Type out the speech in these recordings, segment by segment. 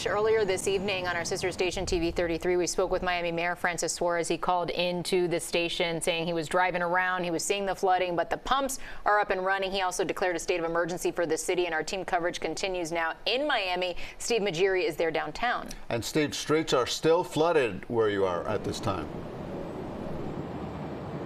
much. Earlier this evening on our sister station TV 33, we spoke with Miami Mayor Francis Suarez. He called into the station saying he was driving around, he was seeing the flooding, but the pumps are up and running. He also declared a state of emergency for the city, and our team coverage continues now in Miami. Steve Maugeri is there downtown. And state streets are still flooded where you are at this time.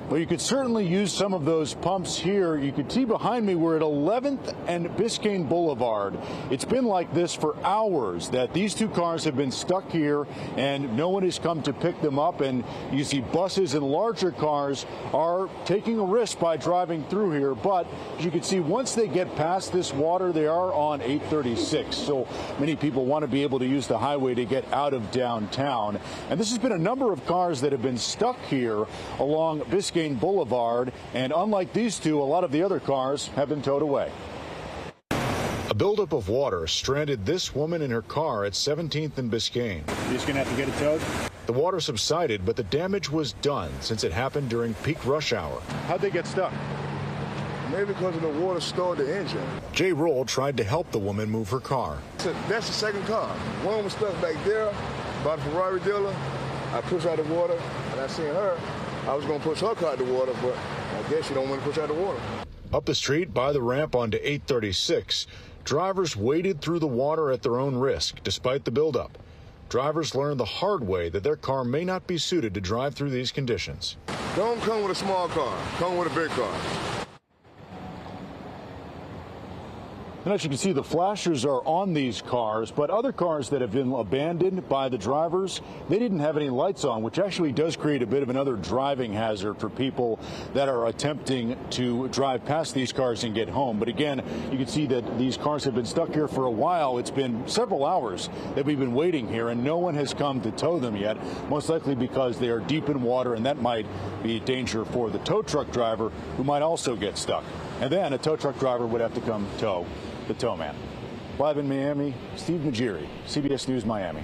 Well, you could certainly use some of those pumps here. You can see behind me we're at 11th and Biscayne Boulevard. It's been like this for hours, that these two cars have been stuck here and no one has come to pick them up. And you see buses and larger cars are taking a risk by driving through here. But as you can see, once they get past this water, they are on 836. So many people want to be able to use the highway to get out of downtown. And this has been a number of cars that have been stuck here along Biscayne Boulevard, and unlike these two, a lot of the other cars have been towed away. A buildup of water stranded this woman in her car at 17th and Biscayne. You're just going to have to get it towed? The water subsided, but the damage was done since it happened during peak rush hour. How'd they get stuck? Maybe because of the water stored the engine. Jay Roll tried to help the woman move her car. That's the second car. One was stuck back there by the Ferrari dealer. I pushed out the water, and I seen her. I was going to push her car out the water, but I guess you don't want to push out the water. Up the street by the ramp onto 836, drivers waded through the water at their own risk, despite the buildup. Drivers learned the hard way that their car may not be suited to drive through these conditions. Don't come with a small car. Come with a big car. And as you can see, the flashers are on these cars, but other cars that have been abandoned by the drivers, they didn't have any lights on, which actually does create a bit of another driving hazard for people that are attempting to drive past these cars and get home. But again, you can see that these cars have been stuck here for a while. It's been several hours that we've been waiting here, and no one has come to tow them yet, most likely because they are deep in water, and that might be a danger for the tow truck driver, who might also get stuck. And then a tow truck driver would have to come tow the tow man. Live in Miami, Steve Maugeri, CBS News, Miami.